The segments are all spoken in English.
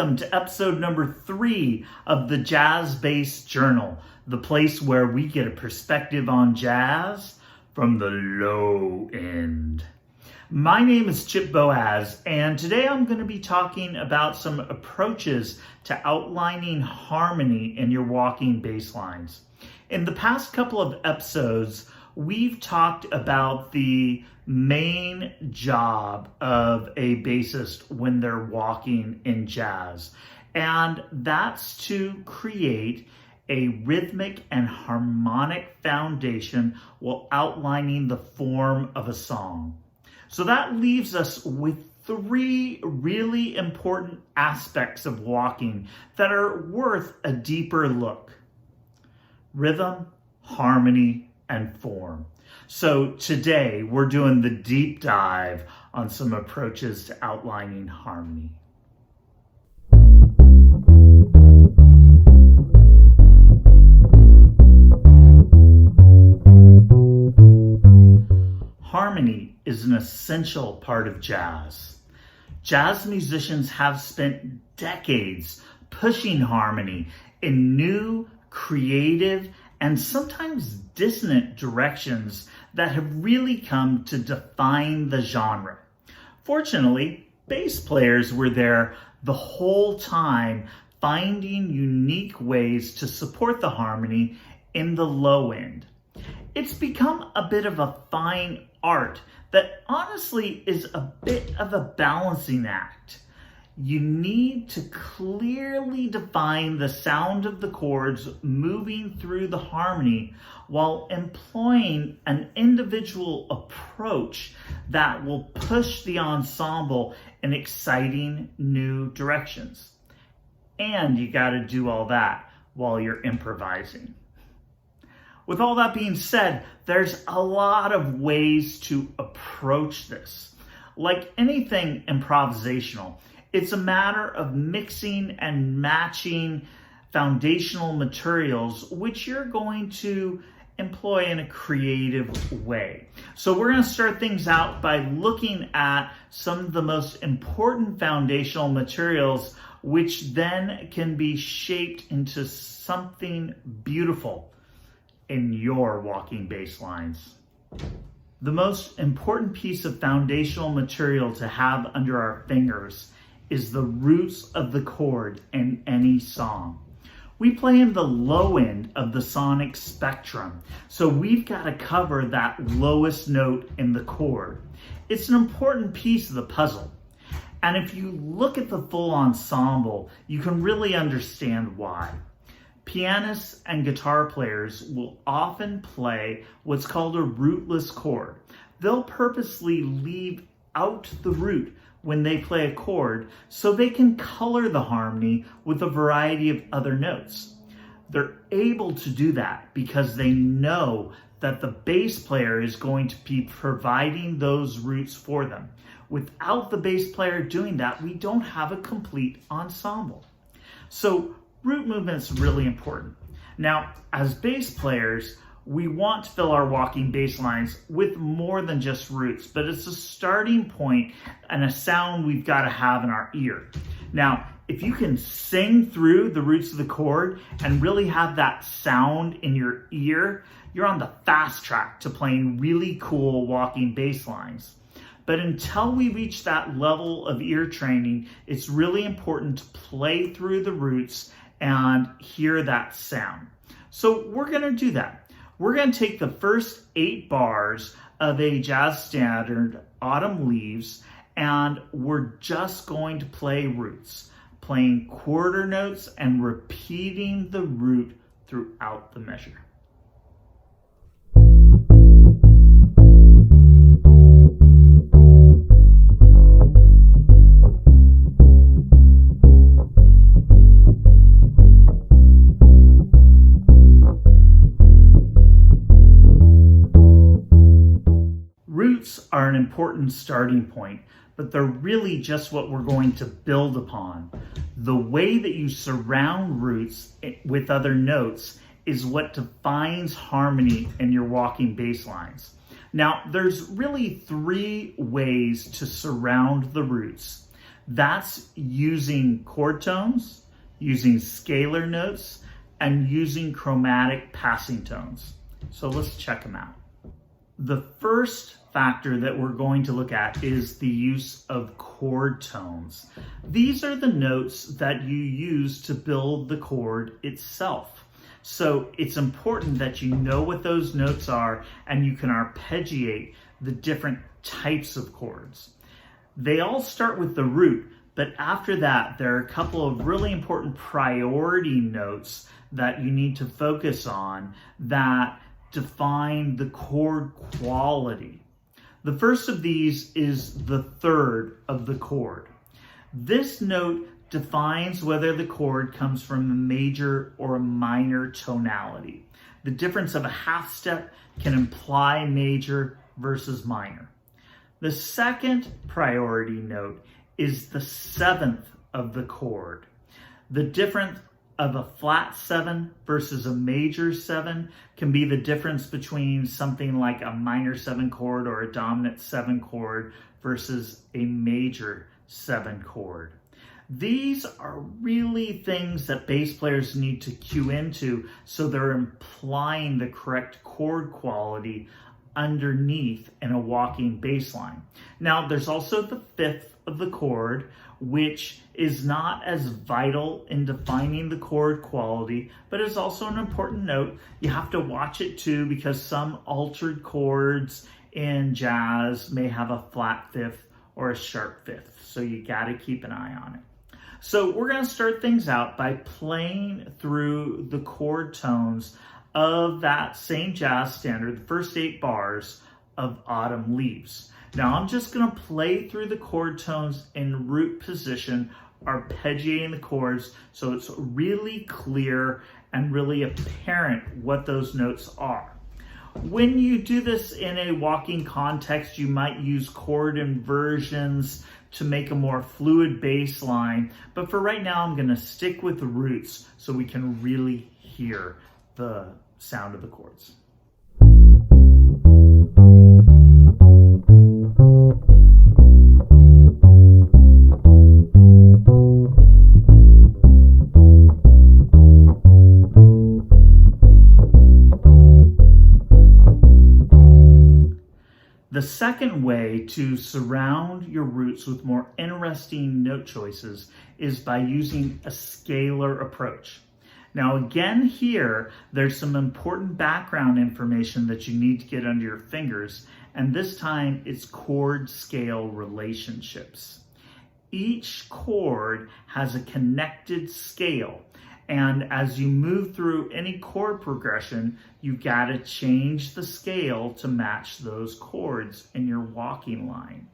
welcome to episode number 3 of the Jazz Bass Journal, the place where we get a perspective on jazz from the low end. My name is Chip Boaz, and today I'm going to be talking about some approaches to outlining harmony in your walking bass lines. In the past couple of episodes, we've talked about the main job of a bassist when they're walking in jazz, and that's to create a rhythmic and harmonic foundation while outlining the form of a song. So that leaves us with 3 really important aspects of walking that are worth a deeper look: rhythm, harmony, and form. So today we're doing the deep dive on some approaches to outlining harmony. Harmony is an essential part of jazz. Jazz musicians have spent decades pushing harmony in new, creative, and sometimes dissonant directions that have really come to define the genre. Fortunately, bass players were there the whole time, finding unique ways to support the harmony in the low end. It's become a bit of a fine art that honestly is a bit of a balancing act. You need to clearly define the sound of the chords moving through the harmony while employing an individual approach that will push the ensemble in exciting new directions. And you got to do all that while you're improvising. With all that being said, there's a lot of ways to approach this. Like anything improvisational, it's a matter of mixing and matching foundational materials, which you're going to employ in a creative way. So we're going to start things out by looking at some of the most important foundational materials, which then can be shaped into something beautiful in your walking bass lines. The most important piece of foundational material to have under our fingers is the roots of the chord in any song. We play in the low end of the sonic spectrum, so we've got to cover that lowest note in the chord. It's an important piece of the puzzle. And if you look at the full ensemble, you can really understand why. Pianists and guitar players will often play what's called a rootless chord. They'll purposely leave out the root when they play a chord so they can color the harmony with a variety of other notes. They're able to do that because they know that the bass player is going to be providing those roots for them. Without the bass player doing that, we don't have a complete ensemble. So root movement's really important. Now, as bass players, we want to fill our walking bass lines with more than just roots, but it's a starting point and a sound we've got to have in our ear. Now, if you can sing through the roots of the chord and really have that sound in your ear, you're on the fast track to playing really cool walking bass lines. But until we reach that level of ear training, it's really important to play through the roots and hear that sound. So we're going to do that. We're going to take the first 8 bars of a jazz standard, Autumn Leaves, and we're just going to play roots, playing quarter notes and repeating the root throughout the measure. Roots are an important starting point, but they're really just what we're going to build upon. The way that you surround roots with other notes is what defines harmony in your walking bass lines. Now, there's really 3 ways to surround the roots. That's using chord tones, using scalar notes, and using chromatic passing tones. So let's check them out. The first factor that we're going to look at is the use of chord tones. These are the notes that you use to build the chord itself. So it's important that you know what those notes are and you can arpeggiate the different types of chords. They all start with the root, but after that, there are a couple of really important priority notes that you need to focus on that define the chord quality. The first of these is the third of the chord. This note defines whether the chord comes from a major or a minor tonality. The difference of a half step can imply major versus minor. The second priority note is the seventh of the chord. The difference of a flat 7 versus a major 7 can be the difference between something like a minor 7 chord or a dominant 7 chord versus a major 7 chord. These are really things that bass players need to cue into so they're implying the correct chord quality underneath in a walking bass line. Now, there's also the fifth of the chord, which is not as vital in defining the chord quality, but is also an important note. You have to watch it too, because some altered chords in jazz may have a flat fifth or a sharp fifth, so you got to keep an eye on it. So we're going to start things out by playing through the chord tones of that same jazz standard, the first 8 bars of Autumn Leaves. Now I'm just going to play through the chord tones in root position, arpeggiating the chords so it's really clear and really apparent what those notes are. When you do this in a walking context, you might use chord inversions to make a more fluid bass line, but for right now I'm going to stick with the roots so we can really hear the sound of the chords. The second way to surround your roots with more interesting note choices is by using a scalar approach. Now again here, there's some important background information that you need to get under your fingers, and this time it's chord scale relationships. Each chord has a connected scale, and as you move through any chord progression, you gotta change the scale to match those chords in your walking line.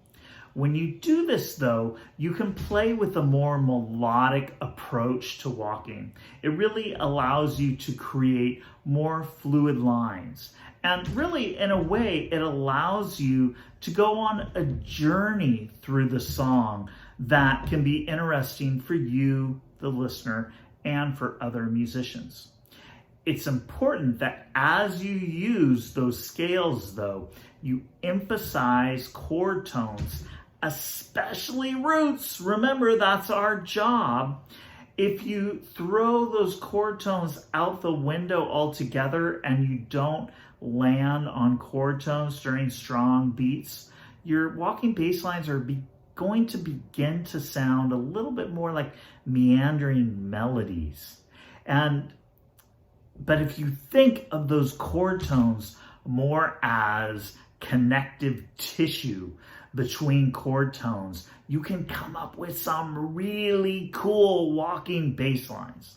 When you do this though, you can play with a more melodic approach to walking. It really allows you to create more fluid lines. And really, in a way, it allows you to go on a journey through the song that can be interesting for you, the listener, and for other musicians. It's important that as you use those scales though, you emphasize chord tones, especially roots. Remember, that's our job. If you throw those chord tones out the window altogether and you don't land on chord tones during strong beats, your walking bass lines are going to begin to sound a little bit more like meandering melodies. But if you think of those chord tones more as connective tissue between chord tones, you can come up with some really cool walking bass lines.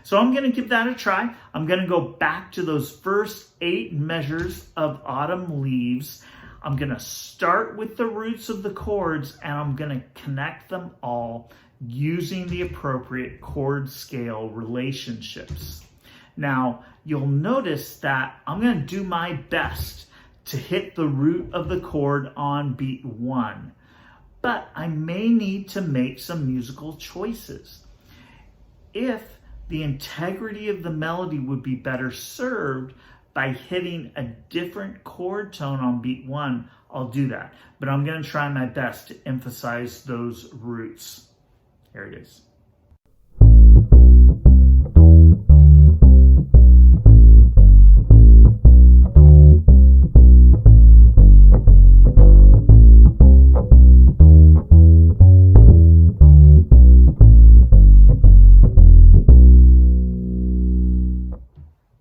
So I'm going to give that a try. I'm going to go back to those first 8 measures of Autumn Leaves. I'm going to start with the roots of the chords, and I'm going to connect them all using the appropriate chord scale relationships. Now, you'll notice that I'm going to do my best to hit the root of the chord on beat 1, but I may need to make some musical choices. If the integrity of the melody would be better served by hitting a different chord tone on beat 1, I'll do that. But I'm going to try my best to emphasize those roots. Here it is.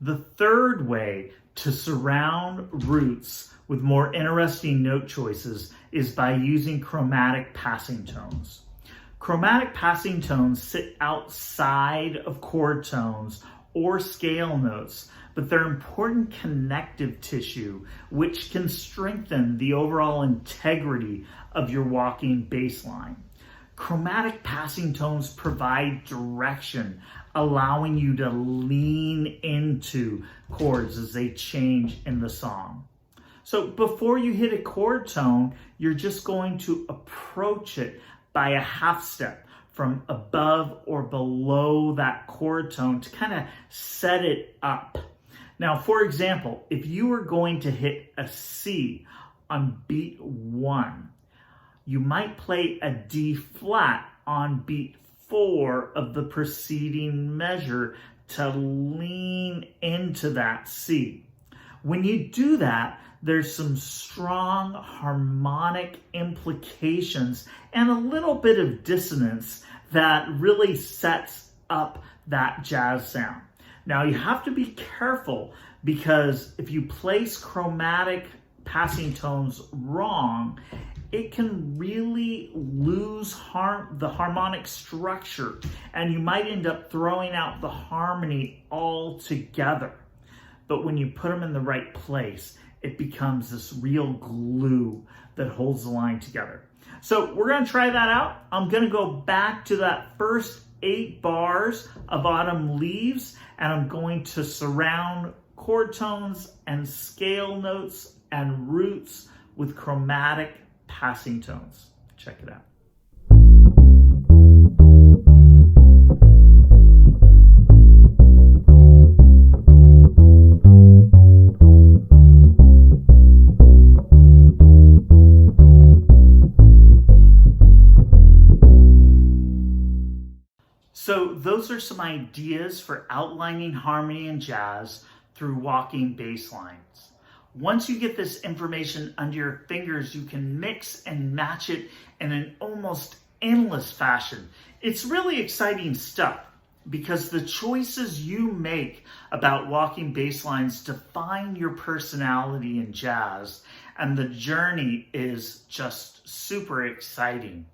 The third way to surround roots with more interesting note choices is by using chromatic passing tones. Chromatic passing tones sit outside of chord tones or scale notes, but they're important connective tissue which can strengthen the overall integrity of your walking bass line. Chromatic passing tones provide direction, allowing you to lean into chords as they change in the song. So before you hit a chord tone, you're just going to approach it by a half step from above or below that chord tone to kind of set it up. Now, for example, if you were going to hit a C on beat 1, you might play a D flat on beat 4 of the preceding measure to lean into that C. When you do that, there's some strong harmonic implications and a little bit of dissonance that really sets up that jazz sound. Now you have to be careful because if you place chromatic passing tones wrong, it can really lose the harmonic structure and you might end up throwing out the harmony altogether. But when you put them in the right place, it becomes this real glue that holds the line together. So we're going to try that out. I'm going to go back to that first 8 bars of Autumn Leaves, and I'm going to surround chord tones and scale notes and roots with chromatic passing tones. Check it out. So those are some ideas for outlining harmony in jazz through walking bass lines. Once you get this information under your fingers, you can mix and match it in an almost endless fashion. It's really exciting stuff because the choices you make about walking bass lines define your personality in jazz, and the journey is just super exciting.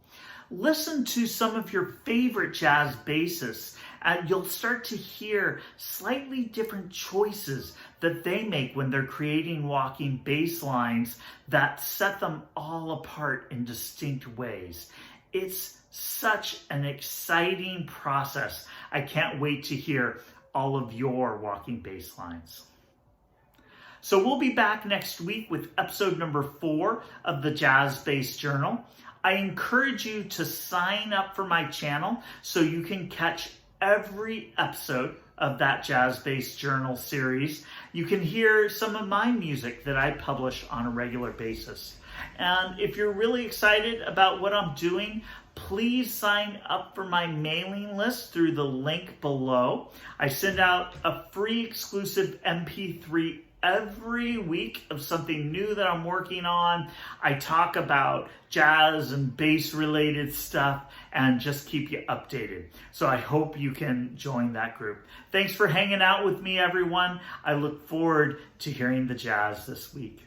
Listen to some of your favorite jazz bassists and you'll start to hear slightly different choices that they make when they're creating walking bass lines that set them all apart in distinct ways. It's such an exciting process. I can't wait to hear all of your walking bass lines. So we'll be back next week with episode number 4 of the Jazz Bass Journal. I encourage you to sign up for my channel so you can catch every episode of that Jazz Bass Journal series. You can hear some of my music that I publish on a regular basis. And if you're really excited about what I'm doing, please sign up for my mailing list through the link below. I send out a free exclusive MP3 every week of something new that I'm working on. I talk about jazz and bass related stuff and just keep you updated. So I hope you can join that group. Thanks for hanging out with me, everyone. I look forward to hearing the jazz this week.